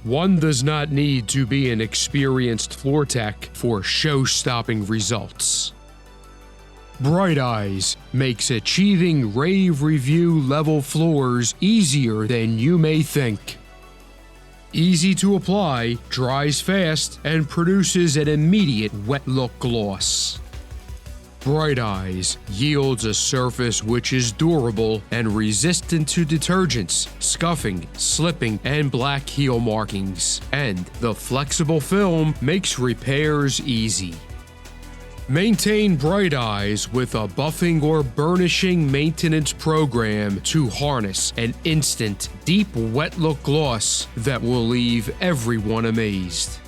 One does not need to be an experienced floor tech for show-stopping results. BRITE Eyes makes achieving rave review level floors easier than you may think. Easy to apply, dries fast, and produces an immediate wet look gloss. BRITE Eyes yields a surface which is durable and resistant to detergents, scuffing, slipping, and black heel markings, and the flexible film makes repairs easy. Maintain BRITE Eyes with a buffing or burnishing maintenance program to harness an instant, deep wet look gloss that will leave everyone amazed.